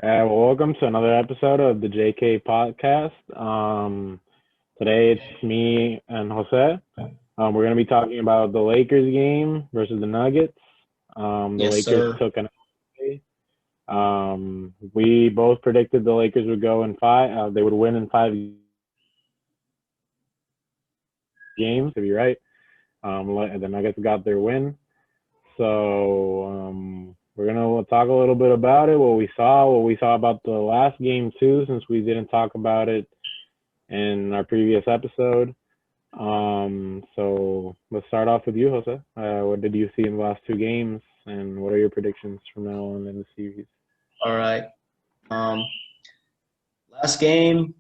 Welcome to another episode of the JK podcast. Today it's me and Jose. We're going to be talking about the Lakers game versus the Nuggets. The Yes, Lakers sir. took an away. We both predicted the Lakers would go in five. They would win in 5 games. To be right, the Nuggets got their win. So we're gonna talk a little bit about it, what we saw about the last game too, since we didn't talk about it in our previous episode. So let's start off with you, Jose. What did you see in the last 2 games, and what are your predictions from now on in the series? All right. Um, Last game,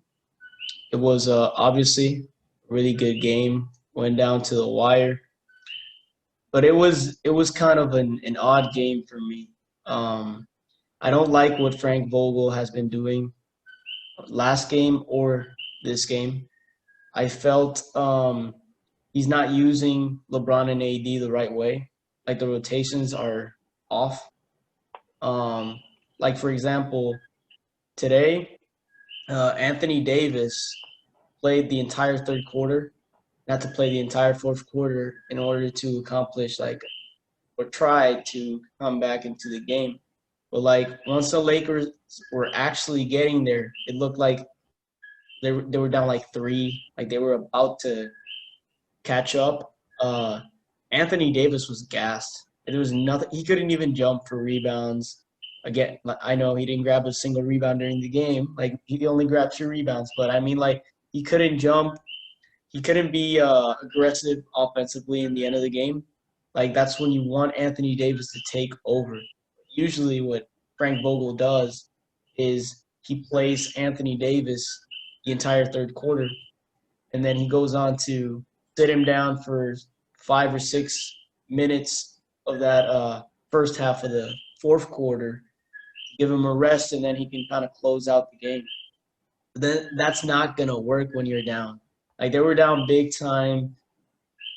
it was obviously a really good game. Went down to the wire, but it was kind of an odd game for me. Um, I don't like what Frank Vogel has been doing last game or this game. I felt he's not using LeBron and AD the right way. Like the rotations are off. Um, like for example, today Anthony Davis played the entire third quarter, not to play the entire fourth quarter in order to accomplish or try to come back into the game. But once the Lakers were actually getting there, it looked like they were down like three, like they were about to catch up. Anthony Davis was gassed. There was nothing. He couldn't even jump for rebounds. Again, I know he didn't grab a single rebound during the game. Like he only grabbed 2 rebounds, but I mean, like he couldn't jump. He couldn't be aggressive offensively in the end of the game. Like that's when you want Anthony Davis to take over. Usually, what Frank Vogel does is he plays Anthony Davis the entire third quarter, and then he goes on to sit him down for 5 or 6 minutes of that first half of the fourth quarter, give him a rest, and then he can kind of close out the game. But then that's not gonna work when you're down. Like they were down big time.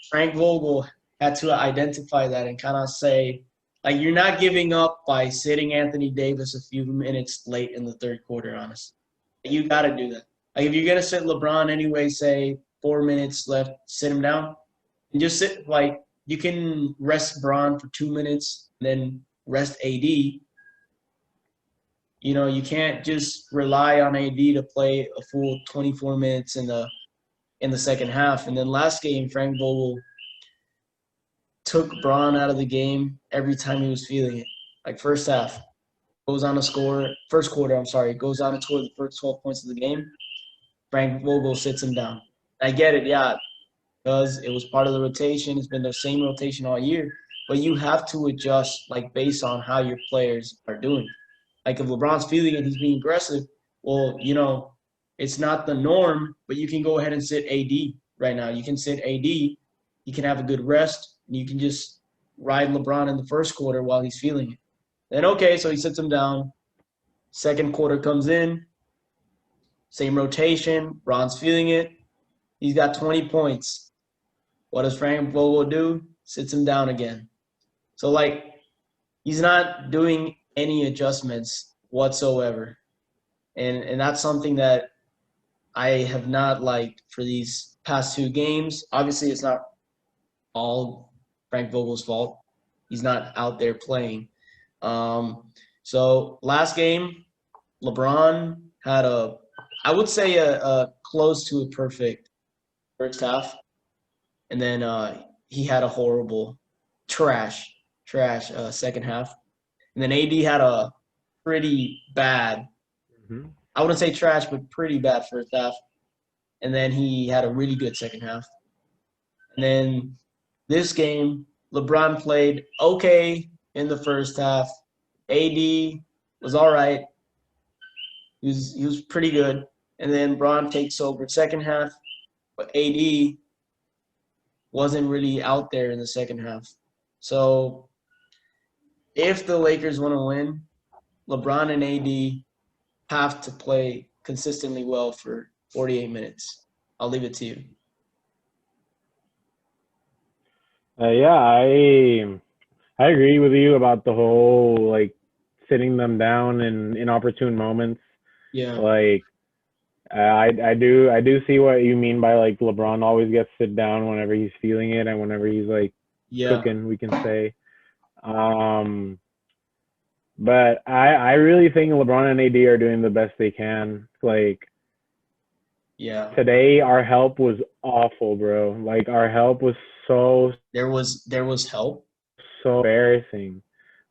Frank Vogel had to identify that and kind of say, like, you're not giving up by sitting Anthony Davis a few minutes late in the third quarter, honestly. You got to do that. Like, if you're going to sit LeBron anyway, say 4 minutes left, sit him down. And just sit, like, you can rest Braun for 2 minutes, then rest AD. You know, you can't just rely on AD to play a full 24 minutes in the second half. And then last game, Frank Vogel took Braun out of the game every time he was feeling it. Like first half, goes on to score, first quarter, I'm sorry, goes on to score the first 12 points of the game. Frank Vogel sits him down. I get it, yeah, because it was part of the rotation. It's been the same rotation all year. But you have to adjust, like, based on how your players are doing. Like, if LeBron's feeling it, he's being aggressive, well, it's not the norm, but you can go ahead and sit AD right now. You can sit AD. He can have a good rest, and you can just ride LeBron in the first quarter while he's feeling it. Then, okay, so he sits him down. Second quarter comes in, same rotation. Bron's feeling it. He's got 20 points. What does Frank Vogel do? Sits him down again. So, like, he's not doing any adjustments whatsoever. And that's something that I have not liked for these past 2 games. Obviously, it's not all Frank Vogel's fault. He's not out there playing. So last game, LeBron had I would say a close to a perfect first half, and then he had a horrible, trash second half, and then AD had a pretty bad. Mm-hmm. I wouldn't say trash, but pretty bad first half, and then he had a really good second half. And then this game, LeBron played okay in the first half. AD was all right. He was pretty good. And then Braun takes over second half, but AD wasn't really out there in the second half. So if the Lakers want to win, LeBron and AD have to play consistently well for 48 minutes. I'll leave it to you. Yeah, I agree with you about the whole like sitting them down in inopportune moments. Yeah. Like I do see what you mean by like LeBron always gets sit down whenever he's feeling it and whenever he's like Yeah. cooking, we can say. But I really think LeBron and AD are doing the best they can. Like Yeah. today, our help was awful, bro. Like our help was There was help. so embarrassing.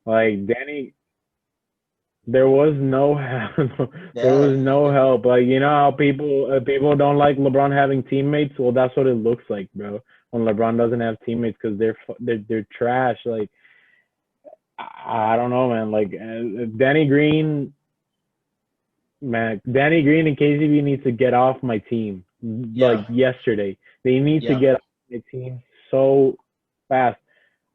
Like Danny, there was no help. There Yeah. was no help. Like you know how people don't like LeBron having teammates. Well, that's what it looks like, bro. When LeBron doesn't have teammates because they're trash. Like I don't know, man. Like Danny Green, man, Danny Green and KCB needs to get off my team. Like Yeah. yesterday, they need to Yeah. get off my team so fast.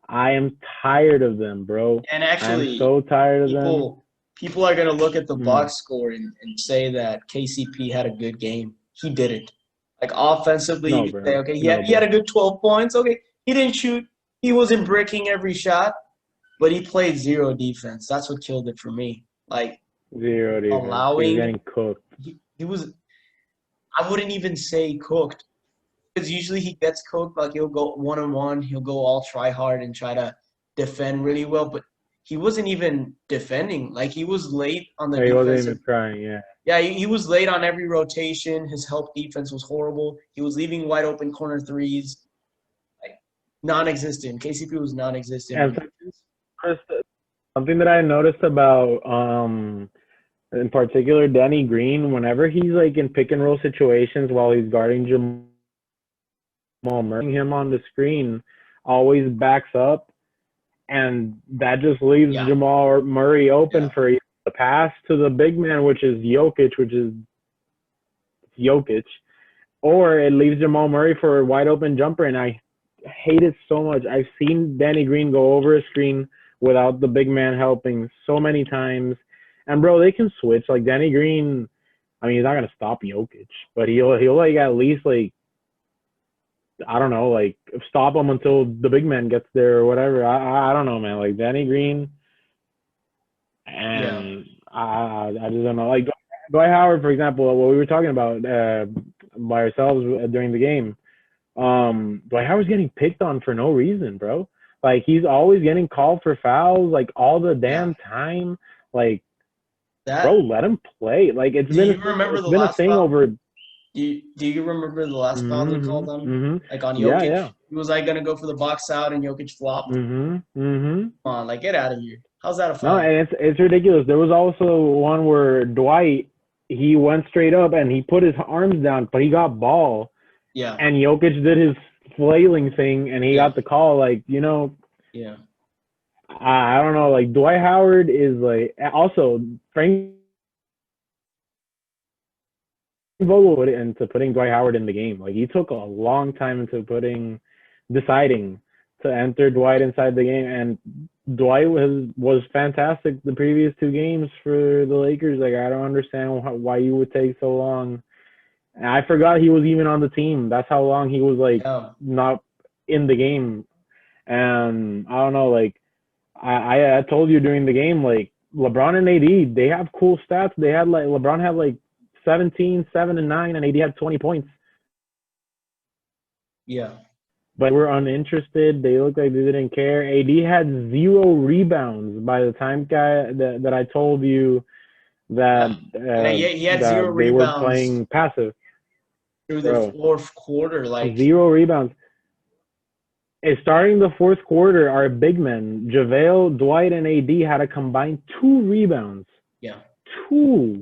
I am tired of them, bro. And I'm actually, so tired of them. people are gonna look at the Mm. box score and say that KCP had a good game. He didn't. Like offensively, you No, could say, bro. okay, No, he had bro. a good 12 points. Okay, he didn't shoot. He wasn't breaking every shot, but he played zero defense. That's what killed it for me. Like Zero defense. He was allowing getting cooked. he was. I wouldn't even say cooked because usually he gets cooked. Like he'll go 1-on-1. He'll go all try hard and try to defend really well, but he wasn't even defending. Like he was late on the No, he wasn't defensive. even trying. Yeah. Yeah, he was late on every rotation. His help defense was horrible. He was leaving wide open corner threes, like non-existent. KCP was non-existent And on defense. something that I noticed about in particular Danny Green, whenever he's like in pick and roll situations while he's guarding Jamal Murray, him on the screen always backs up, and that just leaves Yeah, Jamal Murray open yeah, for the pass to the big man, which is Jokic, or it leaves Jamal Murray for a wide open jumper, and I hate it so much. I've seen Danny Green go over a screen without the big man helping so many times. And bro, they can switch. Like Danny Green, I mean, he's not gonna stop Jokic, but he'll like at least like I don't know, like stop him until the big man gets there or whatever. I don't know, man. Like Danny Green, yeah, and I just don't know. Like Dwight Howard, for example, what we were talking about by ourselves during the game. Dwight Howard's getting picked on for no reason, bro. Like he's always getting called for fouls, like all the yeah. damn time. Like, bro, That. let him play. Like Do you remember it's the been a last thing foul? over. Do you remember the last foul they called on him? Like on Yeah, Jokic, yeah. he was like gonna go for the box out, and Jokic flopped. Come on, like get out of here. How's that a No, foul? and it's ridiculous. There was also one where Dwight he went straight up and he put his arms down, but he got ball, Yeah, and Jokic did his flailing thing, and he yeah, got the call. Like yeah, I don't know. Like Dwight Howard is like also Frank Vogel put it into putting Dwight Howard in the game. Like he took a long time into deciding to enter Dwight inside the game, and Dwight was fantastic the previous two games for the Lakers. Like I don't understand why you would take so long. And I forgot he was even on the team. That's how long he was like yeah, not in the game. And I don't know, like I told you during the game, like LeBron and AD, they have cool stats. They had like LeBron had like 17, 7, and 9, and AD had 20 points. yeah, But we're uninterested. They looked like they didn't care. AD had 0 rebounds by the time that I told you that yeah. And he had zero that they were rebounds playing passive, through the bro. fourth quarter. Like 0 rebounds. Starting the fourth quarter, our big men, JaVale, Dwight, and AD had a combined 2 rebounds. yeah, 2.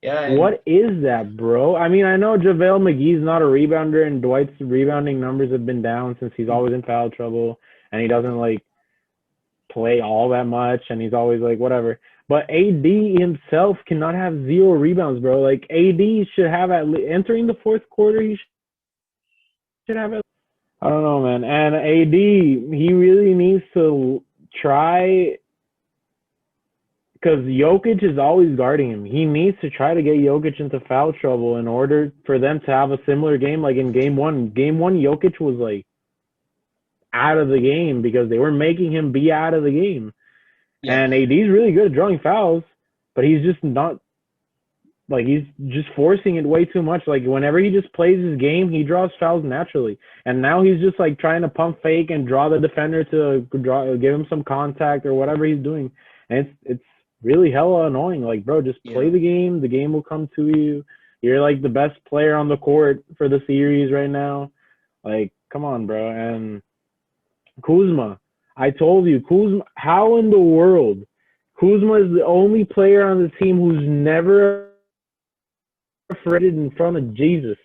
yeah, What is that, bro? I mean, I know JaVale McGee's not a rebounder, and Dwight's rebounding numbers have been down since he's always in foul trouble, and he doesn't like play all that much, and he's always like whatever. But AD himself cannot have 0 rebounds, bro. Like AD should have at least entering the fourth quarter. He should have it. I don't know, man. And AD, he really needs to try because Jokic is always guarding him. He needs to try to get Jokic into foul trouble in order for them to have a similar game like in game one. Game one, Jokic was like out of the game because they were making him be out of the game. Yeah. And AD's really good at drawing fouls, but he's just not like he's just forcing it way too much. Like whenever he just plays his game, he draws fouls naturally. And now he's just like trying to pump fake and draw the defender to give him some contact or whatever he's doing. And it's really hella annoying. Like, bro, just play the game. The game will come to you. You're like the best player on the court for the series right now. Like, come on, bro. And Kuzma, I told you, Kuzma, how in the world? Kuzma is the only player on the team who's never afraid in front of Jesus.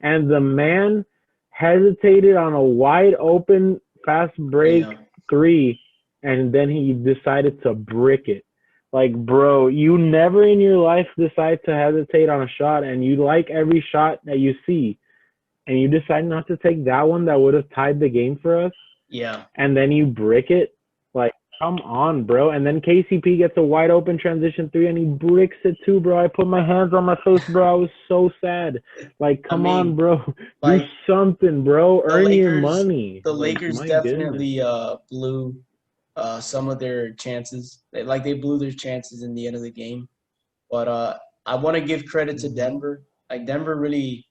And the man hesitated on a wide open fast break three, and then he decided to brick it. Like, bro, you never in your life decide to hesitate on a shot, and you like every shot that you see, and you decide not to take that one that would have tied the game for us. Yeah. And then you brick it. Like, come on, bro. And then KCP gets a wide open transition three, and he bricks it too, bro. I put my hands on my face, bro. I was so sad. Like, come on, bro. Like, do something, bro. Earn your money. The Lakers definitely blew some of their chances. They blew their chances in the end of the game. But I want to give credit to Denver. Like, Denver really,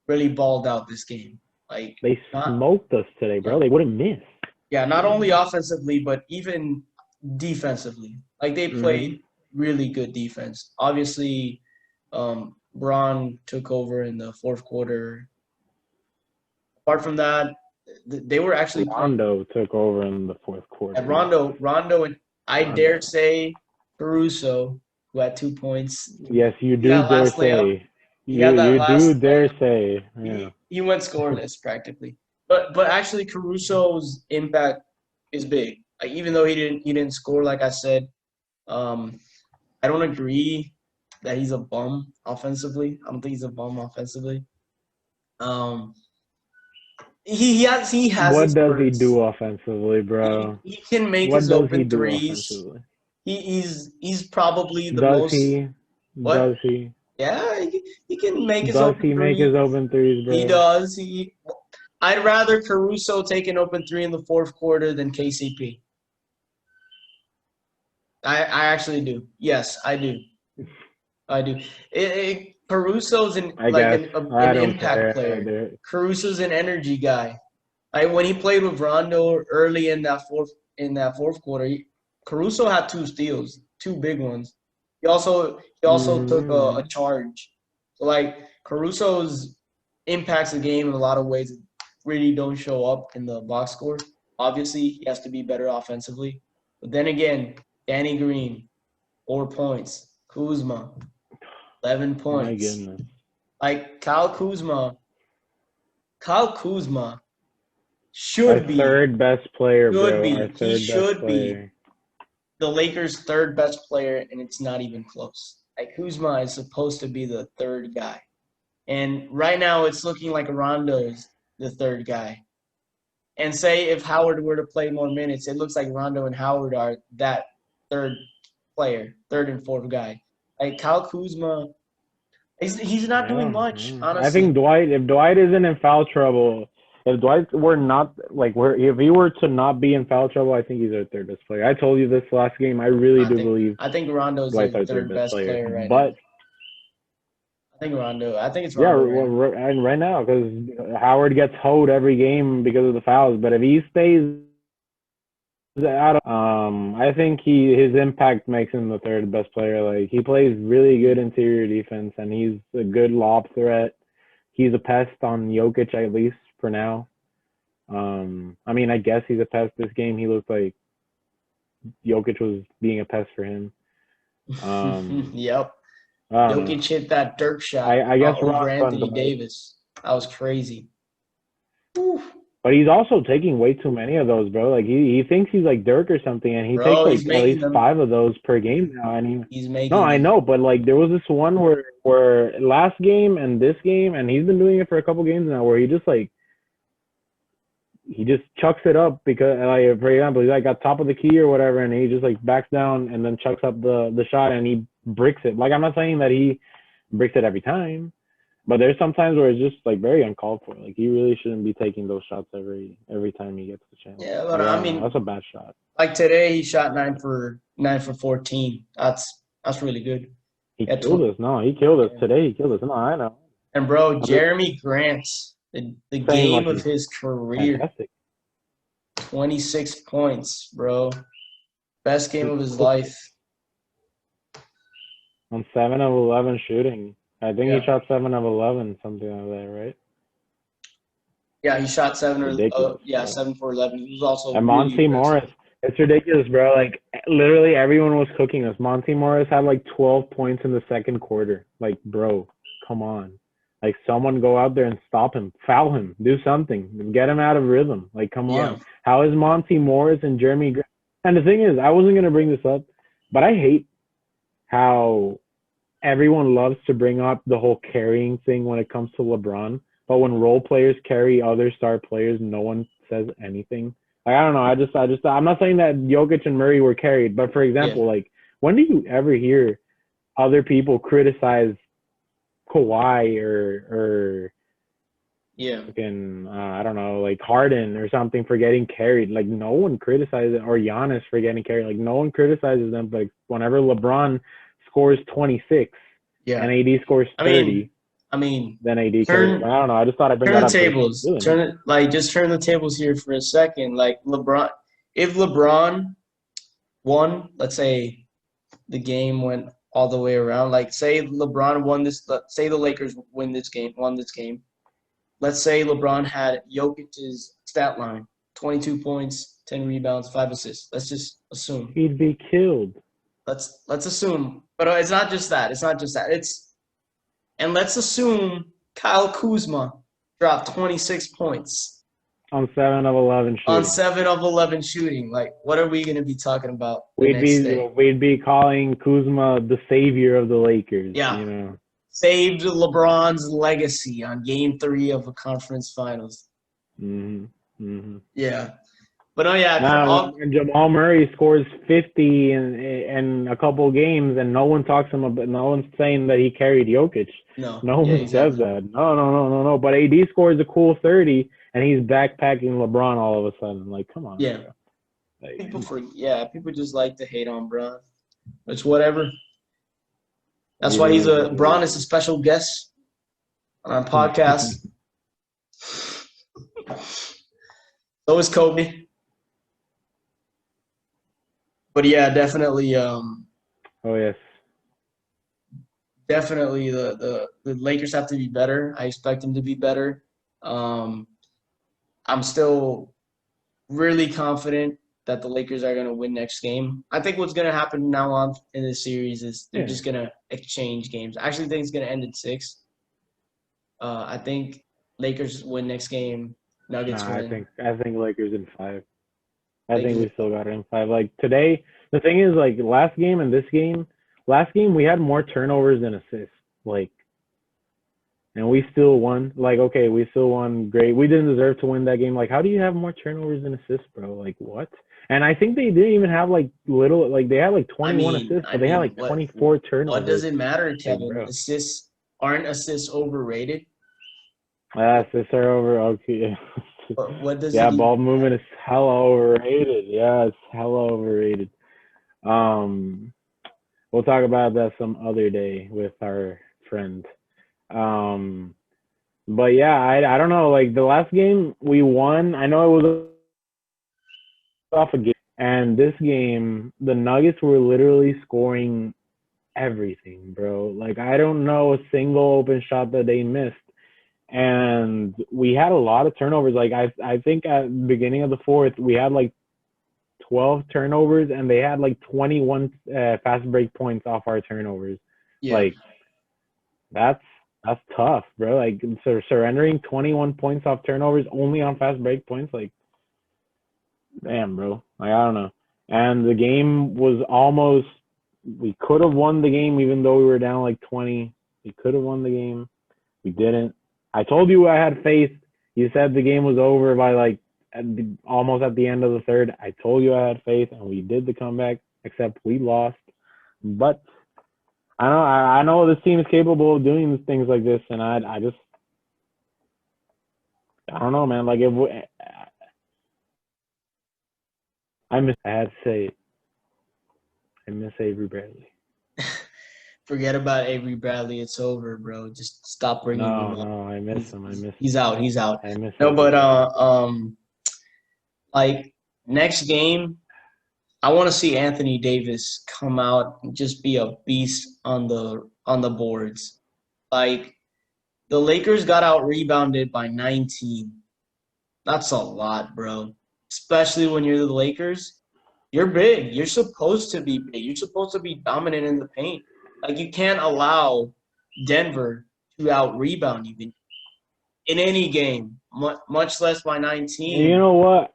really balled out this game. Like, they smoked us today, bro. They wouldn't miss. Yeah, not only offensively, but even defensively. Like, they played really good defense. Obviously, Braun took over in the fourth quarter. Apart from that, they were actually Rondo took over in the fourth quarter. And Rondo, and I dare say Caruso, who had 2 points. Yes, you do dare say. You do dare say. Yeah. He went scoreless practically. But actually Caruso's impact is big. Like, even though he didn't score, like I said, I don't agree that he's a bum offensively. I don't think he's a bum offensively. He has. What does he do offensively, bro? He can make his open threes. He's probably the most. Does he? Yeah, he can make his open threes. Does he make his open threes, bro? He does. I'd rather Caruso take an open three in the fourth quarter than KCP. I actually do. Yes, I do. I do. Caruso's an impact player. Caruso's an energy guy. When he played with Rondo early in that fourth quarter, Caruso had 2 steals, 2 big ones. He also took a charge. So, like, Caruso's impacts the game in a lot of ways that really don't show up in the box score. Obviously, he has to be better offensively. But then again, Danny Green, 4 points. Kuzma, 11 points. My goodness. Like, Kyle Kuzma should be third best player, bro. He should be the Lakers' third best player, and it's not even close. Like, Kuzma is supposed to be the third guy. And right now it's looking like Rondo is the third guy. And say if Howard were to play more minutes, it looks like Rondo and Howard are that third player, third and fourth guy. Like, Kyle Kuzma, he's not doing much, honestly. I think if Dwight isn't in foul trouble, if Dwight were not if he were to not be in foul trouble, I think he's our third best player. I told you this last game. I really do believe. I think Rondo's the third best player right now. But I think it's Rondo. Yeah, and right now, because Howard gets hoed every game because of the fouls. But if he stays out of, I think his impact makes him the third best player. Like, he plays really good interior defense, and he's a good lob threat. He's a pest on Jokic, at least for now. I mean, I guess he's a pest this game. He looked like Jokic was being a pest for him. Yep. Jokic hit that Dirk shot I guess over Anthony Davis. That was crazy. Whew. But he's also taking way too many of those, bro. Like, he thinks he's like Dirk or something, and he takes at least 5 of those per game now. And he's making. No, I know, but like there was this one where last game and this game, and he's been doing it for a couple games now, where he just chucks it up because, like, for example, he's like got top of the key or whatever, and he just like backs down and then chucks up the shot and he bricks it. Like, I'm not saying that he bricks it every time, But there's some times where it's just like very uncalled for. Like he really shouldn't be taking those shots every time he gets the chance. Yeah, but Like, I I don't know. mean, That's a bad shot. like today, he shot 9 for 14. That's really good. He At killed us. No, he killed us yeah. today. He killed us. No, I know. And bro, I'm just Jeremy Grant, the saying game like of he's his career, fantastic. 26 points, bro. Best game He's of his cooked life. on 7 of 11 shooting. I think he Yeah. shot 7 of 11, something like that, right? Yeah, he shot Ridiculous, bro. 7 for 11. He was also And really Monty aggressive. Morris, it's ridiculous, bro. Like literally everyone was cooking us. Monty Morris had like 12 points in the second quarter. Like, bro, come on. Like someone go out there and stop him, foul him, do something, get him out of rhythm. Like, come Yeah. on. How is Monty Morris and Jeremy Grant? And the thing is, I wasn't gonna bring this up, but I hate how everyone loves to bring up the whole carrying thing when it comes to LeBron. But when role players carry other star players, no one says anything. Like, I don't know. I'm not saying that Jokic and Murray were carried, but for Yeah. example, like, when do you ever hear other people criticize Kawhi or Yeah. fucking I don't know, like Harden or something for getting carried? Like, no one criticizes, or Giannis for getting carried. Like, no one criticizes them. But whenever LeBron scores 26 Yeah. and AD scores 30, I mean, then AD carries. turn I don't know. I just thought I'd bring turn that the up because tables. really, Just turn the tables here for a second. Like if LeBron won, let's say the game went all the way around. Like say LeBron won this. Say the Lakers won this game. Let's say LeBron had Jokic's stat line: 22 points, 10 rebounds, 5 assists. Let's just assume. he'd be killed Let's assume. But it's not just that. And let's assume Kyle Kuzma dropped 26 points on 7 of 11 on shooting. 7 of 11 shooting. Like, what are we going to be talking about the We'd next day? be calling Kuzma the savior of the Lakers. Yeah. You know. Saved LeBron's legacy on Game 3 of the conference finals. Yeah. But Now, when Jamal Murray scores 50 in a couple games, and no one talks him about, no one's saying that he carried Jokic. No one exactly. says that. No. But AD scores a cool 30, and he's backpacking LeBron all of a sudden. Like, come on. Yeah. Like, people just like to hate on Bron. It's whatever. That's why Bron is a special guest on our podcast. So is Kobe. But yeah, definitely. Oh yes. Definitely, the Lakers have to be better. I expect them to be better. I'm still really confident that the Lakers are going to win next game. I think what's going to happen now on in this series is they're just going to exchange games. I actually think it's going to end in 6. I think Lakers win next game. Nuggets win. I think Lakers in 5. I think we still got it in 5. Like today, the thing is, like last game and this game, we had more turnovers than assists. Like, and we still won. Like, okay, we still won. Great. We didn't deserve to win that game. Like, how do you have more turnovers than assists, bro? Like, what? And I think they didn't even have like they had like 21 assists, but they had like 24 turnovers. What does it matter, Kevin? Like, Aren't assists overrated? Assists are over. Okay. What does ball movement is hella overrated. Yeah, it's hella overrated. We'll talk about that some other day with our friend. But yeah, I don't know. Like the last game we won, I know it was off a game, and this game the Nuggets were literally scoring everything, bro. Like I don't know a single open shot that they missed. And we had a lot of turnovers. Like I think at the beginning of the fourth, we had like 12 turnovers, and they had like 21 fast break points off our turnovers. Yeah. Like that's tough, bro. Like surrendering 21 points off turnovers only on fast break points, like damn, bro. Like I don't know. And the game was almost. We could have won the game even though we were down like 20. We could have won the game. We didn't. I told you I had faith. You said the game was over by like almost at the end of the third. I told you I had faith, and we did the comeback, except we lost. But I know this team is capable of doing things like this, and I just I don't know, man. Like I had to say it. I miss Avery Bradley. Forget about Avery Bradley. It's over, bro. Just stop bringing him up. No, I miss him. I miss He's him. out. He's out. I miss No, him. but like next game, I want to see Anthony Davis come out and just be a beast on the boards. Like the Lakers got out rebounded by 19. That's a lot, bro. Especially when you're the Lakers. You're big. You're supposed to be big. You're supposed to be dominant in the paint. Like you can't allow Denver to out rebound you in any game, much less by 19. You know what?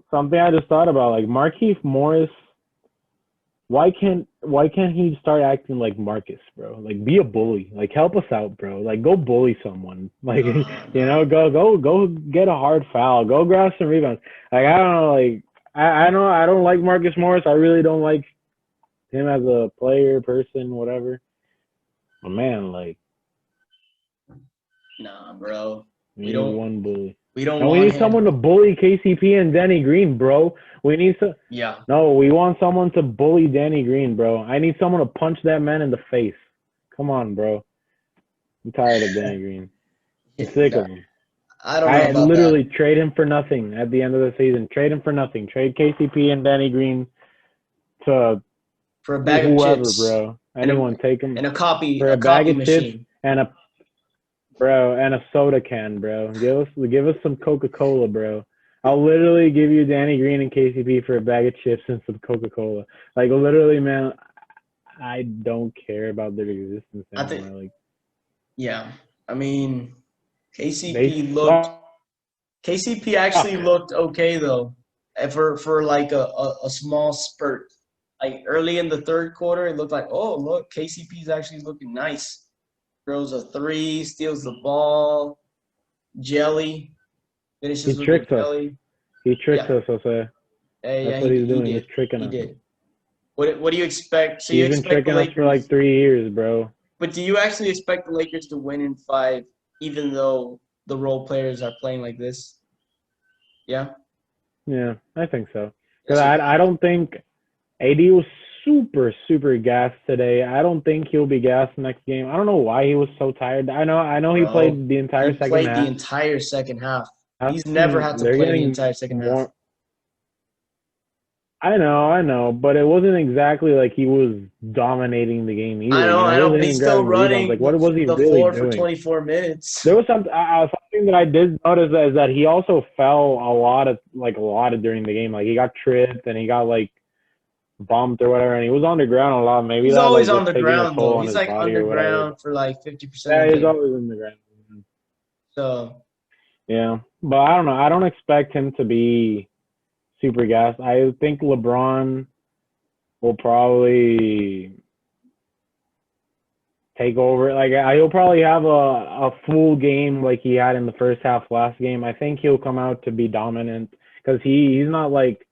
Something I just thought about, like Markieff Morris. Why can't he start acting like Marcus, bro? Like be a bully. Like help us out, bro. Like go bully someone. Like go get a hard foul. Go grab some rebounds. Like I don't know. Like I know I don't like Marcus Morris. I really don't like him as a player, person, whatever. But man, like Nah, bro. we need one bully. We don't. And want we need him. someone to bully KCP and Danny Green, bro. We need to. Yeah. No, we want someone to bully Danny Green, bro. I need someone to punch that man in the face. Come on, bro. I'm tired of Danny Green. I'm sick of him. I don't know about literally that. trade him for nothing at the end of the season. Trade him for nothing. Trade KCP and Danny Green to For a bag whoever, of chips, bro. Anyone take him and a copy for a copy bag of machine. chips and a soda can, bro. Give us some Coca-Cola, bro. I'll literally give you Danny Green and KCP for a bag of chips and some Coca-Cola. Like literally, man, I don't care about their existence anymore. Yeah, I mean, KCP actually looked okay though, for like a small spurt. Like early in the third quarter, it looked like, oh look, KCP's actually looking nice. Throws a three, steals the ball, jelly, finishes with a jelly. He tricked us, Jose. That's what he's doing. He's tricking us. He did. What do you expect? So he's been tricking us for like 3 years, bro. But do you actually expect the Lakers to win in 5, even though the role players are playing like this? Yeah? Yeah, I think so. Because I don't think AD was super, super gassed today. I don't think he'll be gassed next game. I don't know why he was so tired. I know he played the entire second half. He played the entire second half. He's never had to play the entire second half. I know, but it wasn't exactly like he was dominating the game either. I know, but he's still running like, what was he the really floor doing? For 24 minutes. There was something that I did notice is that he also fell a lot during the game. Like he got tripped and he got like bumped or whatever, and he was on the ground a lot. Maybe he's that, always like, on the ground though. He's like underground for like 50%. Yeah, he's always on the ground. So yeah, but I don't know. I don't expect him to be super gassed. I think LeBron will probably take over. Like he'll probably have a full game like he had in the first half last game. I think he'll come out to be dominant because he's not like,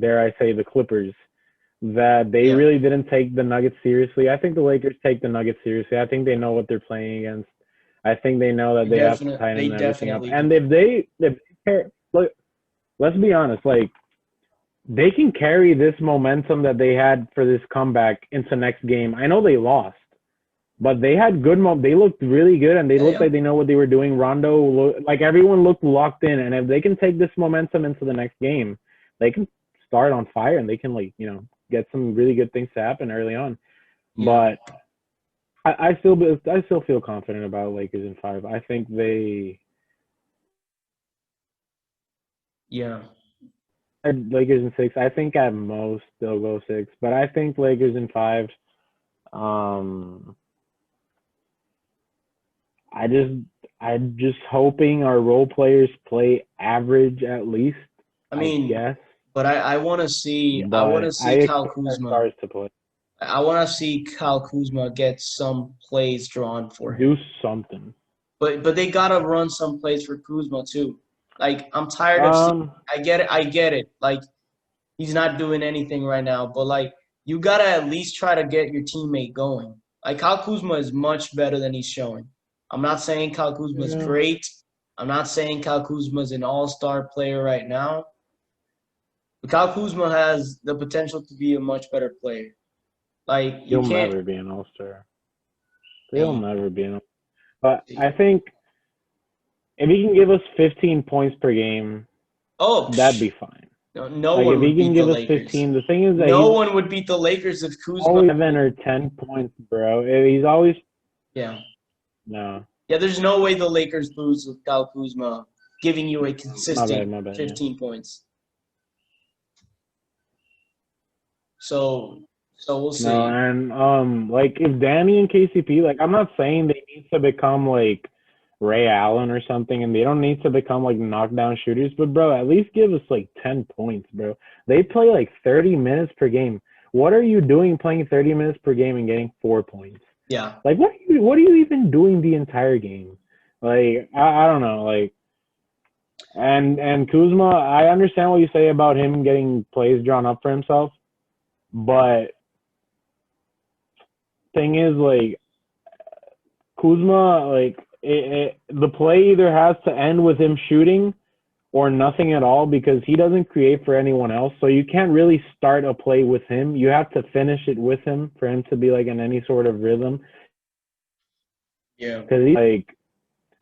dare I say, the Clippers, that they really didn't take the Nuggets seriously. I think the Lakers take the Nuggets seriously. I think they know what they're playing against. I think they know that they have to tighten everything up. And if they look, let's be honest, like they can carry this momentum that they had for this comeback into next game. I know they lost, but they had good they looked really good, and they looked like they know what they were doing. Rondo, like everyone looked locked in, and if they can take this momentum into the next game, they can start on fire, and they can get some really good things to happen early on. But I still feel confident about Lakers in 5. I think they. Yeah. Lakers in 6. I think at most they'll go 6, but I think Lakers in 5. I'm just hoping our role players play average at least. I mean, yes. But I want to see Kyle Kuzma. Stars to play. I want to see Kyle Kuzma get some plays drawn for him. Do something. But they gotta run some plays for Kuzma too. Like I'm tired of seeing, I get it. Like he's not doing anything right now, but like you gotta at least try to get your teammate going. Like Kyle Kuzma is much better than he's showing. I'm not saying Kyle Kuzma is Yeah. great. I'm not saying Kyle Kuzma is an all-star player right now. But Kyle Kuzma has the potential to be a much better player. Like you He'll can't. never be an all-star. He'll Hey, never be an all-star. But I think if he can give us 15 points per game, oh, that'd be fine. no Like if one he would can beat the give us Lakers. 15, the thing is that No he's one would beat the Lakers if Kuzma. always 7 or 10 points, bro. He's always Yeah. no. Yeah, there's no way the Lakers lose with Kyle Kuzma giving you a consistent My bad. 15 points. So we'll see. No, and like if Danny and KCP, like I'm not saying they need to become like Ray Allen or something, and they don't need to become like knockdown shooters, but bro, at least give us like 10 points, bro. They play like 30 minutes per game. What are you doing playing 30 minutes per game and getting 4 points? Yeah. Like what are you even doing the entire game? Like I don't know, like and Kuzma, I understand what you say about him getting plays drawn up for himself, but thing is like Kuzma, like the play either has to end with him shooting or nothing at all because he doesn't create for anyone else. So you can't really start a play with him. You have to finish it with him for him to be like in any sort of rhythm. Yeah. Because he's like,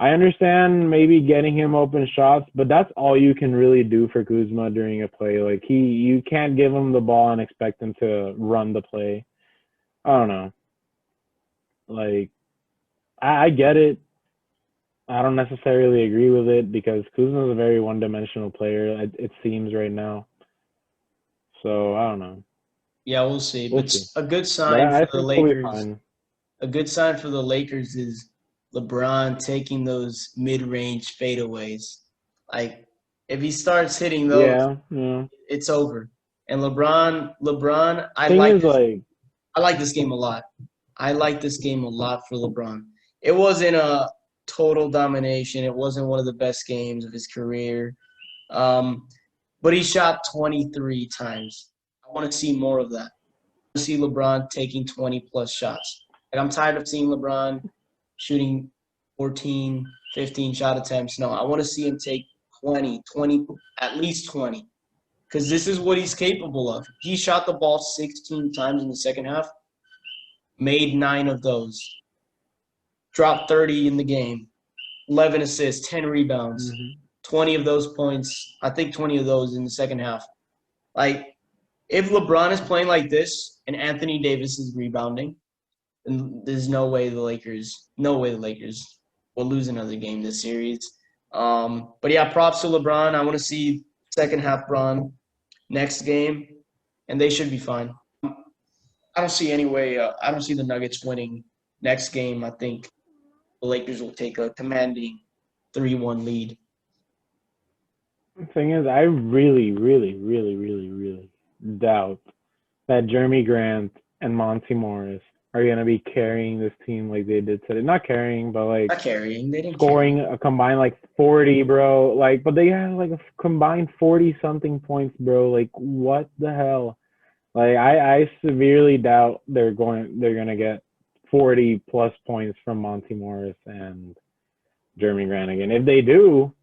I understand maybe getting him open shots, but that's all you can really do for Kuzma during a play. Like you can't give him the ball and expect him to run the play. I don't know. Like I get it. I don't necessarily agree with it because Kuzma is a very one-dimensional player. It seems right now. So I don't know. Yeah, we'll see. We'll But see. a good But sign I for the think we'll be Lakers. fine. A good sign for the Lakers is LeBron taking those mid-range fadeaways. Like if he starts hitting those, Yeah, yeah. it's over. And LeBron, Thing is, like, I like this game a lot. I like this game a lot for LeBron. It wasn't a total domination. It wasn't one of the best games of his career. But he shot 23 times. I want to see more of that. I want to see LeBron taking 20-plus shots. Like, I'm tired of seeing LeBron shooting 14, 15 shot attempts. No, I want to see him take 20, at least 20. Because this is what he's capable of. He shot the ball 16 times in the second half, made 9 of those, dropped 30 in the game, 11 assists, 10 rebounds, 20 of those points, I think 20 of those in the second half. Like, if LeBron is playing like this and Anthony Davis is rebounding, then there's no way the Lakers will lose another game this series. But yeah, props to LeBron. I want to see second half Bron next game, and they should be fine. I don't see any way. I don't see the Nuggets winning next game. I think the Lakers will take a commanding 3-1 lead. the thing is, I really, really, really, really, really doubt that Jeremy Grant and Monty Morris are gonna be carrying this team like they did today. Not carrying, but like Not carrying. They didn't scoring carry. a combined like 40, bro. Like, but they had like a combined 40 something points, bro. Like, what the hell? Like, I severely doubt they're gonna get 40 plus points from Monty Morris and Jeremy Grant again. If they do,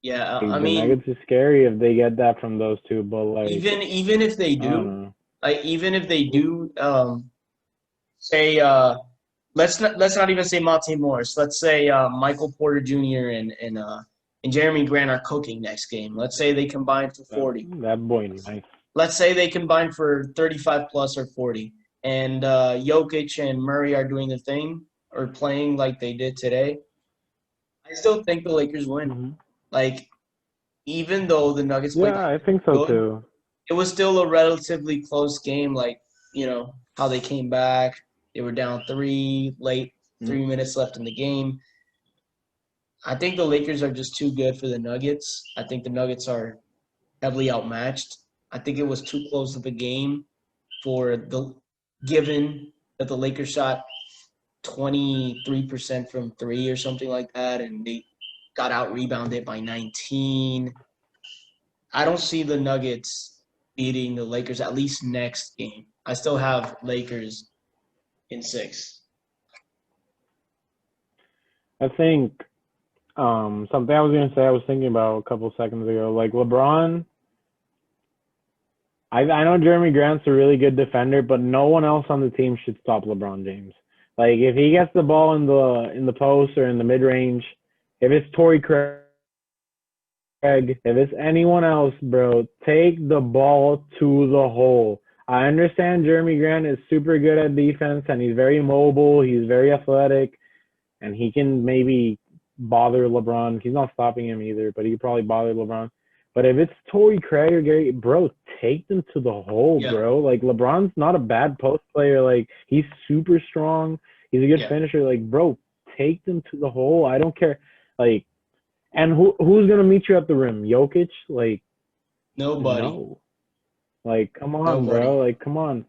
Yeah, like, I the mean, Nuggets is scary if they get that from those two. But like, even if they I don't do, know. say let's not even say Monte Morris. Let's say Michael Porter Jr. and Jeremy Grant are cooking next game. Let's say they combine for 40. That boy nice. Let's say they combine for 35 plus or 40, and Jokic and Murray are doing the thing or playing like they did today. I still think the Lakers win. Mm-hmm. Like, even though the Nuggets played Yeah, I think so good, too. it was still a relatively close game. Like, how they came back. They were down 3 late, 3 minutes left in the game. I think the Lakers are just too good for the Nuggets. I think the Nuggets are heavily outmatched. I think it was too close of a game given that the Lakers shot 23% from 3 or something like that, and they got out rebounded by 19. I don't see the Nuggets beating the Lakers at least next game. I still have Lakers in 6. I think something I was gonna say I was thinking about a couple seconds ago. Like LeBron, I know Jeremy Grant's a really good defender, but no one else on the team should stop LeBron James. Like if he gets the ball in the post or in the mid range, if it's Torrey Craig, if it's anyone else, bro, take the ball to the hole. I understand Jeremy Grant is super good at defense and he's very mobile, he's very athletic, and he can maybe bother LeBron. He's not stopping him either, but he could probably bother LeBron. But if it's Torrey Craig or Gary, bro, take them to the hole, Yeah. bro. Like LeBron's not a bad post player. Like he's super strong. He's a good finisher. Like, bro, take them to the hole. I don't care. Like, and who's gonna meet you at the rim? Jokic? Like, Nobody. no. Like, come on, Nobody. bro. Like, come on.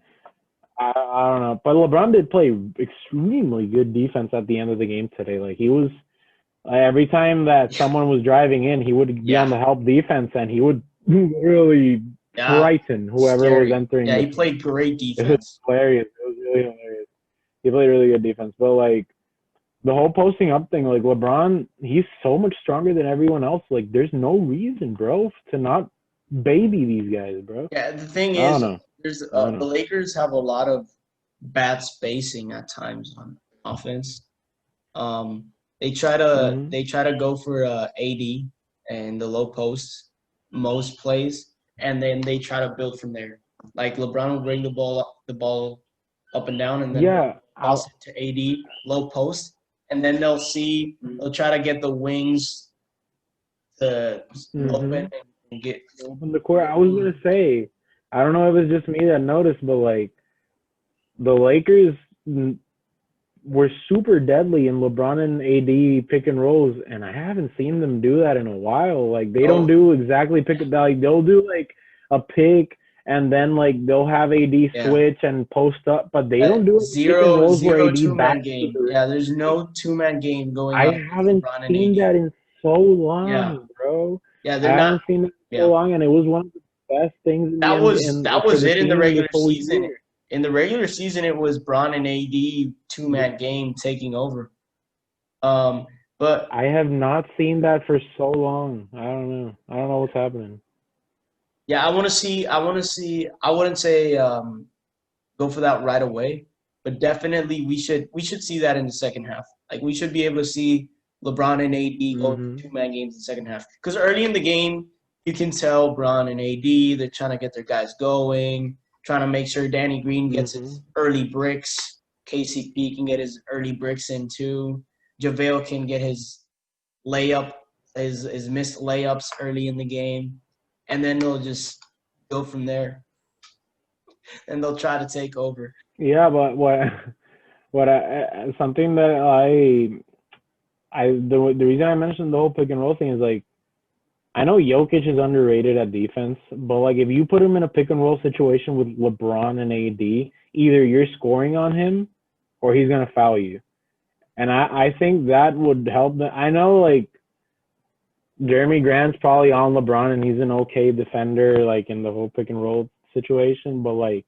I don't know. But LeBron did play extremely good defense at the end of the game today. Like, he was every time that someone was driving in, he would be on the help defense and he would really frighten whoever was entering. Yeah, he played great defense. It was hilarious. It was really hilarious. He played really good defense. But, like, the whole posting up thing, like, LeBron, he's so much stronger than everyone else. Like, there's no reason, bro, to not baby these guys, bro. Yeah, the thing I is, don't know. the Lakers have a lot of bad spacing at times on offense. They try to go for AD and the low post most plays, and then they try to build from there. Like LeBron will bring the ball up and down, and then pass it to AD low post, and then they'll try to get the wings to open and get open the court. I was gonna say, I don't know if it's just me that noticed, but like the Lakers were super deadly in LeBron and AD pick and rolls, and I haven't seen them do that in a while. Like they don't do exactly pick it. Like they'll do like a pick, and then like they'll have AD switch and post up, but they don't do pick and rolls where AD two-man game. Yeah, there's no two-man game going on. I haven't seen that in so long, bro. Yeah, I haven't seen that in so long, and it was one of the best things. That was it in the regular season. In the regular season, it was Bron and AD two-man game taking over. But I have not seen that for so long. I don't know. I don't know what's happening. Yeah, I want to see. I wouldn't say go for that right away, but definitely we should see that in the second half. Like we should be able to see LeBron and AD go two-man games in the second half. Because early in the game, you can tell Bron and AD, they're trying to get their guys going, trying to make sure Danny Green gets his early bricks. KCP can get his early bricks in too. JaVale can get his layup, his missed layups early in the game. And then they'll just go from there. And they'll try to take over. Yeah, but something that the reason I mentioned the whole pick and roll thing is like I know Jokic is underrated at defense, but like if you put him in a pick and roll situation with LeBron and AD, either you're scoring on him or he's gonna foul you. And I think that would help them. I know like Jeremy Grant's probably on LeBron and he's an okay defender like in the whole pick and roll situation, but like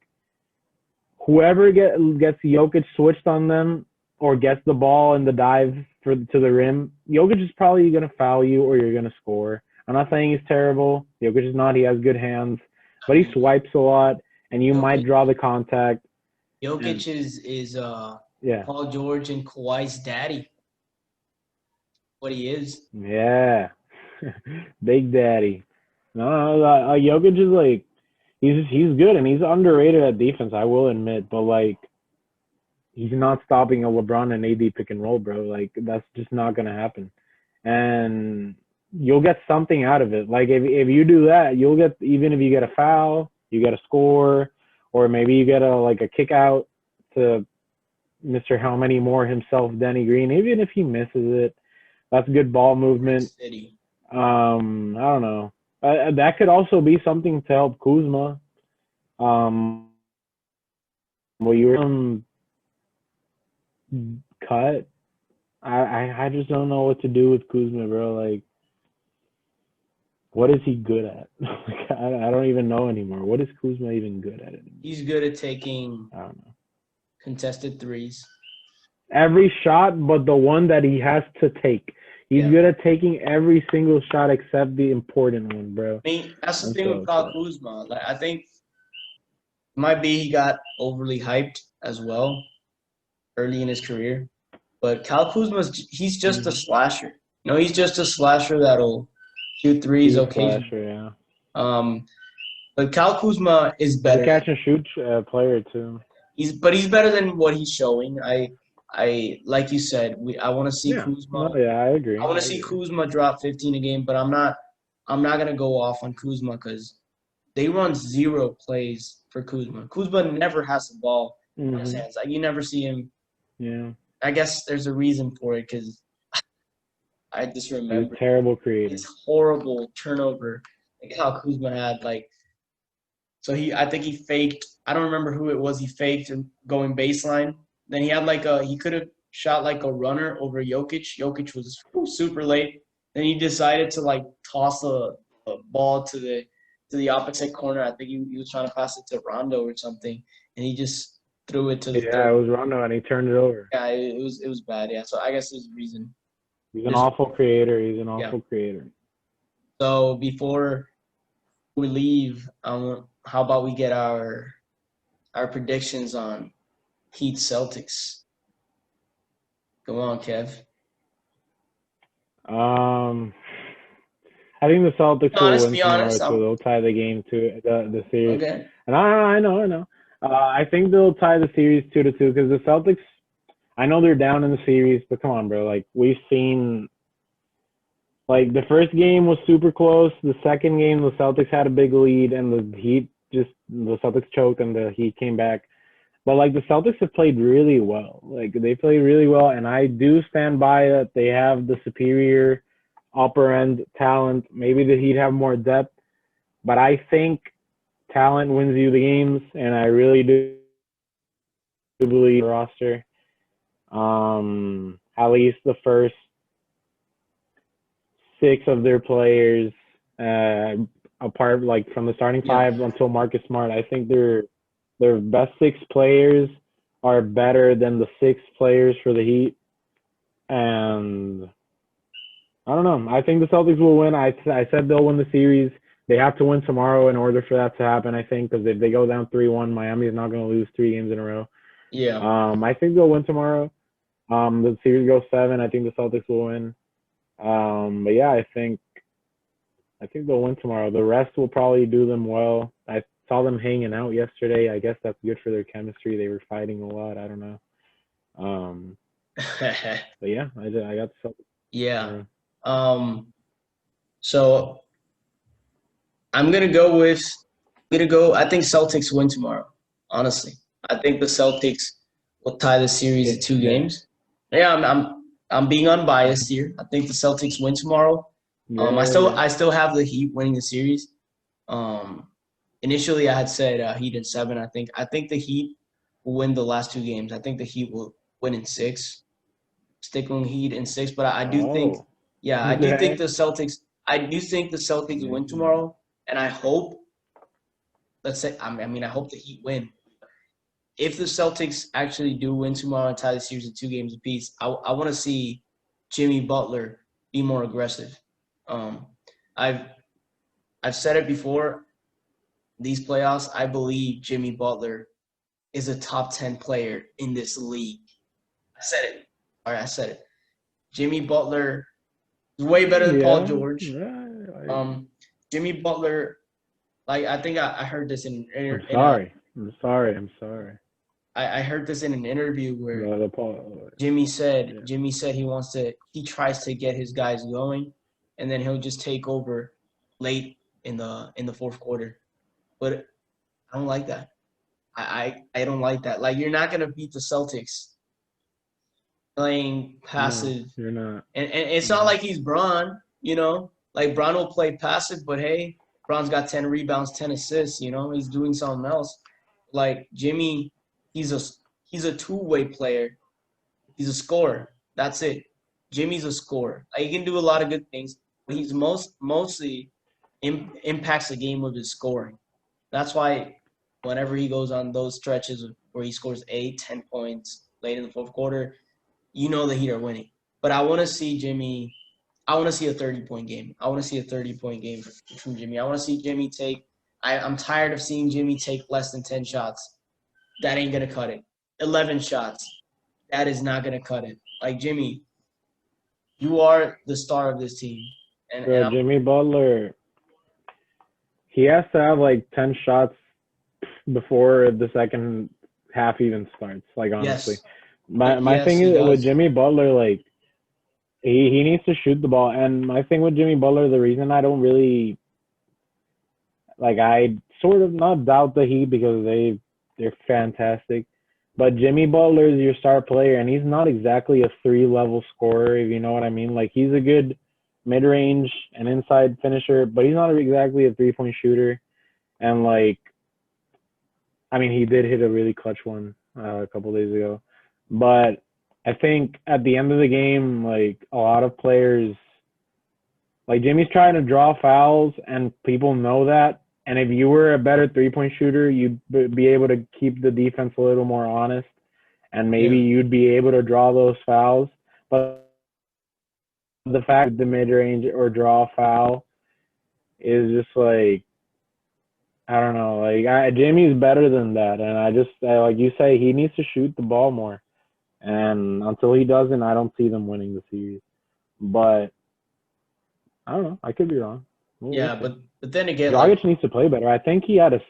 whoever gets Jokic switched on them or gets the ball in the dive to the rim, Jokic is probably going to foul you or you're going to score. I'm not saying he's terrible. Jokic is not. He has good hands, but he swipes a lot, and you might draw the contact. Jokic is Paul George and Kawhi's daddy. What he is. Yeah. Big daddy. No, Jokic is like he's good and he's underrated at defense, I will admit, but like he's not stopping a LeBron and AD pick and roll, bro. Like that's just not gonna happen. And you'll get something out of it. Like if you do that, you'll get, even if you get a foul, you get a score, or maybe you get a kick out to Mr. How Many More himself, Danny Green. Even if he misses it, that's good ball movement. I don't know. That could also be something to help Kuzma. Well, you were cut. I just don't know what to do with Kuzma, bro. Like what is he good at? Like, I don't even know anymore. What is Kuzma even good at anymore? He's good at taking I don't know. contested threes. Every shot, but the one that he has to take. He's Yeah. good at taking every single shot except the important one, bro. I mean, that's the I'm thing so with Kyle upset. Kuzma. Like, I think it might be he got overly hyped as well early in his career. But Kyle he's just a Mm-hmm. slasher. He's just a slasher that'll shoot threes He's a occasionally. slasher, yeah. Um, but Kyle Kuzma is He's a better. catch and shoot player too. He's better than what he's showing. I like you said, I want to see Yeah. Kuzma. No, yeah, I agree. I want to see Kuzma drop 15 a game, but I'm not gonna go off on Kuzma because they run zero plays for Kuzma. Kuzma never has the ball in his Mm-hmm. hands. Like, you never see him. Yeah. I guess there's a reason for it because I just He's a remember terrible creator. his horrible turnover, like how Kuzma had. Like, so I think he faked. I don't remember who it was. He faked and going baseline. Then he had he could have shot like a runner over Jokic. Jokic was super late. Then he decided to like toss a ball to the opposite corner. I think he was trying to pass it to Rondo or something, and he just threw it to the Yeah, third. it was Rondo, and he turned it over. Yeah, it was bad. Yeah, so I guess there's a reason. He's an awful creator. He's an awful creator. So before we leave, how about we get our predictions on Heat Celtics? Go on, Kev. I think the Celtics will win Be tomorrow, honest. so they'll tie the game to the series. Okay. And I know. I think they'll tie the series 2-2 because the Celtics. I know they're down in the series, but come on, bro. Like, we've seen. Like, the first game was super close. The second game, the Celtics had a big lead, and the Celtics choked, and the Heat came back. But, like, the Celtics have played really well. Like, they played really well, and I do stand by that they have the superior upper-end talent. Maybe the Heat have more depth, but I think talent wins you the games, and I really do believe the roster. At least the first 6 of their players, apart like from the starting 5 until Marcus Smart, I think their best 6 players are better than the 6 players for the Heat. And I don't know. I think the Celtics will win. I said they'll win the series. They have to win tomorrow in order for that to happen, I think, because if they go down 3-1, Miami is not going to lose 3 games in a row. Yeah. I think they'll win tomorrow. The series goes 7. I think the Celtics will win. But yeah, I think they'll win tomorrow. The rest will probably do them well. I saw them hanging out yesterday. I guess that's good for their chemistry. They were fighting a lot. I don't know. But yeah, I got the Celtics. Yeah. So I'm gonna go. I think Celtics win tomorrow. Honestly, I think the Celtics will tie the series at 2 games. Yeah, I'm being unbiased here. I think the Celtics win tomorrow. I still have the Heat winning the series. Initially I had said Heat in 7. I think the Heat will win the last 2 games. I think the Heat will win in 6. Stick on Heat in 6, but I do think, I do think the Celtics. I do think the Celtics win tomorrow, and I hope. I hope the Heat win. If the Celtics actually do win tomorrow and tie the series in 2 games apiece, I want to see Jimmy Butler be more aggressive. I've said it before. These playoffs, I believe Jimmy Butler is a top 10 player in this league. I said it. All right, I said it. Jimmy Butler is way better than Paul George. Jimmy Butler, like, I think I heard this in. I'm sorry. I heard this in an interview where Jimmy said he tries to get his guys going, and then he'll just take over late in the fourth quarter. But I don't like that. I don't like that. Like, you're not gonna beat the Celtics playing passive. No, you're not. And it's not like he's Bron, Like, Bron will play passive, but hey, Bron's got 10 rebounds, 10 assists, he's doing something else. Like, Jimmy, he's a two-way player. He's a scorer. That's it. Jimmy's a scorer. Like, he can do a lot of good things, but he's mostly impacts the game with his scoring. That's why whenever he goes on those stretches where he scores 8, 10 points late in the fourth quarter, you know the Heat are winning. But I want to see Jimmy. I want to see a 30-point game. I want to see a 30-point game from Jimmy. I want to see Jimmy take. I'm tired of seeing Jimmy take less than 10 shots. That ain't gonna cut it. 11 shots. That is not gonna cut it. Like Jimmy, you are the star of this team. Bro, Jimmy Butler, he has to have like 10 shots before the second half even starts. Like honestly, yes. my thing is with Jimmy Butler, like he needs to shoot the ball. And my thing with Jimmy Butler, the reason I don't really like, I sort of not doubt the Heat because they're fantastic. But Jimmy Butler is your star player, and he's not exactly a 3-level scorer, if you know what I mean. Like, he's a good mid-range and inside finisher, but he's not exactly a 3-point shooter. And, like, I mean, he did hit a really clutch one a couple days ago. But I think at the end of the game, like, a lot of players, like, Jimmy's trying to draw fouls, and people know that. And if you were a better 3-point shooter, you'd be able to keep the defense a little more honest, and maybe you'd be able to draw those fouls. But the fact that the mid-range or draw foul is just like, I don't know. Like, Jimmy's better than that, and like you say, he needs to shoot the ball more. And until he doesn't, I don't see them winning the series. But I don't know. I could be wrong. But then again, Dragic needs to play better. I think he had a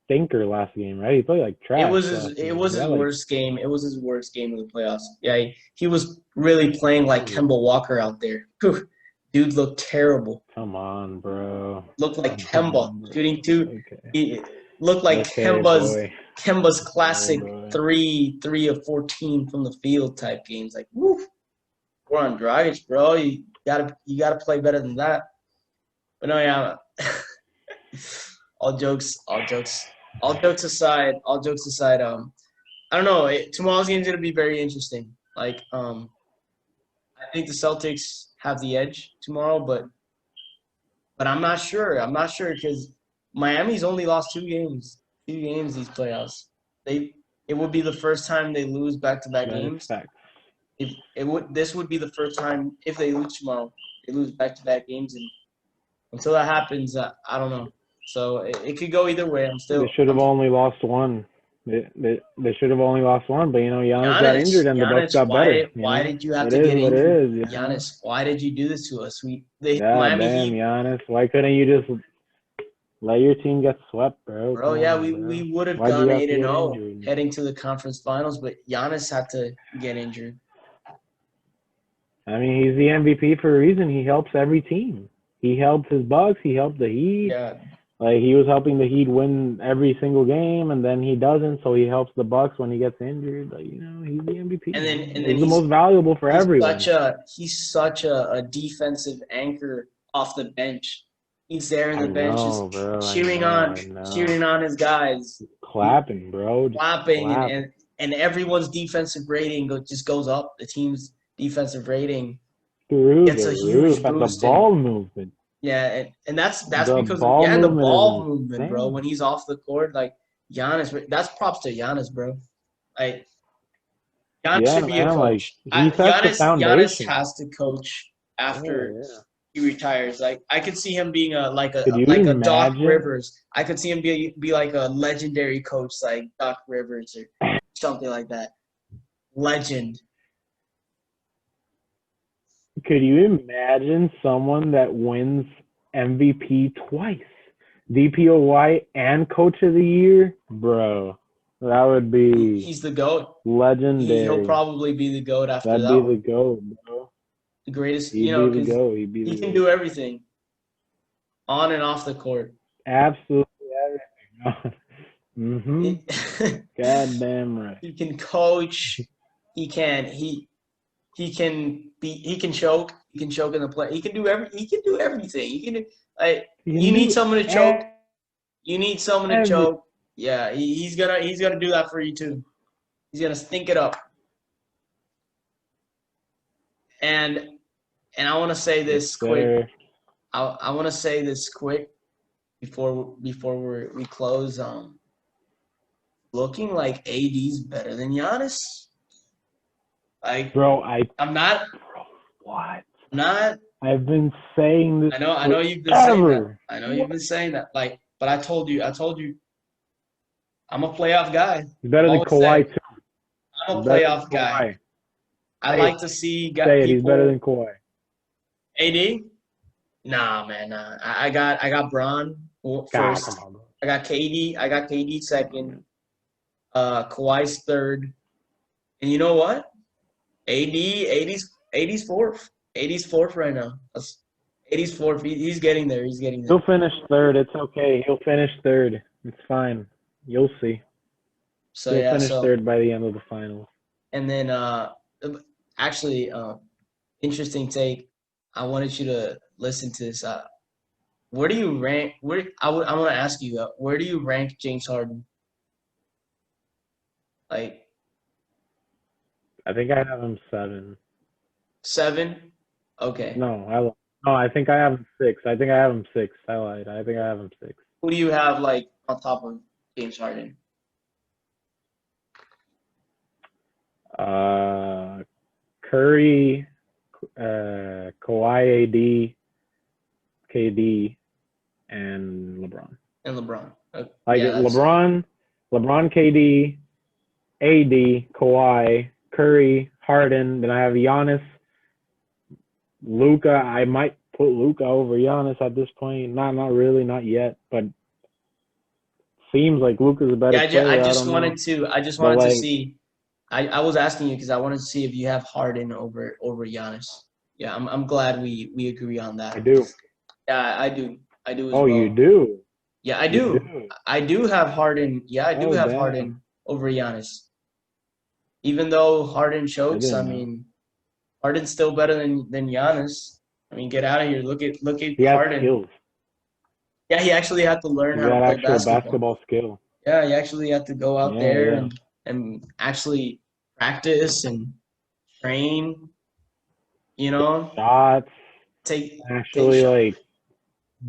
stinker last game, right? He played like trash. It was his worst game. It was his worst game of the playoffs. Yeah, he was really playing like Kemba Walker out there. Dude looked terrible. Come on, bro. Looked like Kemba shooting two. Okay. He looked like Kemba's classic 3 of 14 from the field type games. Like, woo, we're on Dragic, bro. You gotta play better than that. But no, yeah. All jokes aside. I don't know. Tomorrow's game is gonna be very interesting. Like, I think the Celtics have the edge tomorrow, but I'm not sure. I'm not sure because Miami's only lost 2 games. 2 games these playoffs. It would be the first time they lose back-to-back games. This would be the first time if they lose tomorrow. They lose back-to-back games, and until that happens, I don't know. So it could go either way. They should have only lost one. They should have only lost one, but Giannis got injured and the Bucks got better. Why did you have to get injured? It is, Giannis, why did you do this to us? Giannis, why couldn't you just let your team get swept, bro? Bro, we would have gone 8-0 heading to the conference finals, but Giannis had to get injured. I mean, he's the MVP for a reason. He helps every team. He helped his Bucks. He helped the Heat. Yeah. Like, he was helping the Heat win every single game, and then he doesn't, so he helps the Bucks when he gets injured. Like, he's the MVP. And then he's the most valuable for everyone. He's such a defensive anchor off the bench. He's there in the bench, cheering on his guys, clapping, bro, clapping. And everyone's defensive rating just goes up. The team's defensive rating gets a huge boost. The ball movement. Yeah, and that's because the ball movement, bro. When he's off the court, like Giannis, that's props to Giannis, bro. Like, Giannis should be a coach. Giannis has to coach after he retires. Like, I could see him being a Doc Rivers. I could see him be like a legendary coach like Doc Rivers or something like that. Legend. Could you imagine someone that wins MVP twice? DPOY and Coach of the Year? Bro, that would be... He's the GOAT. Legendary. He'll probably be the GOAT after that. That'd be the GOAT, bro. The greatest, He'd be the GOAT. He can do everything. On and off the court. Absolutely everything. Goddamn right. He can coach. He can choke. He can choke in the play. He can do everything. You need someone to choke. You need someone to choke. Yeah, he's gonna do that for you too. He's gonna stink it up. And I want to say this quick. I want to say this quick. before we close. Looking like AD's better than Giannis. Like, Bro, I'm not. what? Not. I've been saying this. I know you've been saying that. forever. I know you've been saying that. Like, but I told you, I'm a playoff guy. He's better I've than always Kawhi said too. I'm a He's better than playoff guy. Kawhi. I like to see Say it. He's people. better than Kawhi. AD? Nah, man. Nah. I got Bron God, first. come on, bro. I got KD second. Kawhi's third. And you know what? AD's fourth. AD's fourth right now. AD's fourth. He's getting there. He's getting there. He'll finish third. It's okay. He'll finish third. It's fine. You'll see. So He'll yeah. finish third by the end of the finals. And then actually, interesting take. I wanted you to listen to this. Where do you rank? I want to ask you. Where do you rank James Harden? Like, I think I have him 7. 7? Okay. No, I think I have him 6. I think I have him 6. I lied. I think I have him 6. Who do you have like on top of James Harden? Curry, Kawhi, AD, KD, and LeBron. And LeBron. Like yeah, LeBron, KD, AD, Kawhi, Curry, Harden. Then I have Giannis, Luka. I might put Luka over Giannis at this point. Not really, not yet. But seems like Luka's a better player. I just wanted to see. I was asking you because I wanted to see if you have Harden over Giannis. Yeah, I'm glad we agree on that. I do. Yeah, I do. I do as well. you do? Yeah, I do. I do have Harden. Yeah, I do have damn. Harden over Giannis. Even though Harden chokes, Harden's still better than Giannis. I mean, get out of here. Look at he Harden. Skills. Yeah, he actually had to learn how to play basketball skill. Yeah, he actually had to go out there and actually practice and train. Shots. Take like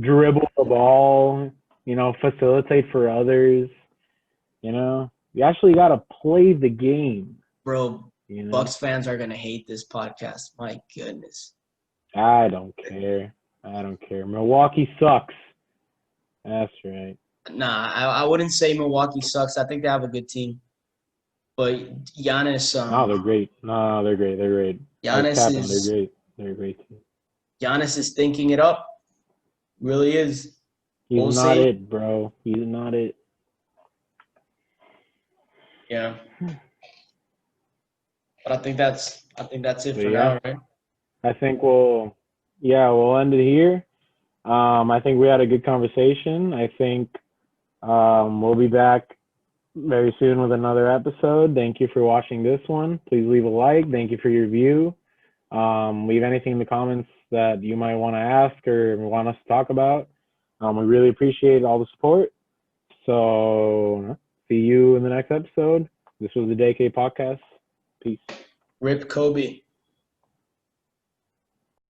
dribble the ball. Facilitate for others. You actually got to play the game. Bro, Bucks fans are going to hate this podcast. My goodness. I don't care. Milwaukee sucks. That's right. Nah, I wouldn't say Milwaukee sucks. I think they have a good team. But Giannis... no, they're great. No, they're great. They're great. Giannis is... They're great. They're a great team. Giannis is thinking it up. Really is. He's not it, bro. He's not it. Yeah. But I think that's it for now, right? I think we'll end it here. I think we had a good conversation. I think we'll be back very soon with another episode. Thank you for watching this one. Please leave a like. Thank you for your view. Leave anything in the comments that you might want to ask or want us to talk about. We really appreciate all the support. So see you in the next episode. This was the JK Podcast. Peace. Rip Kobe.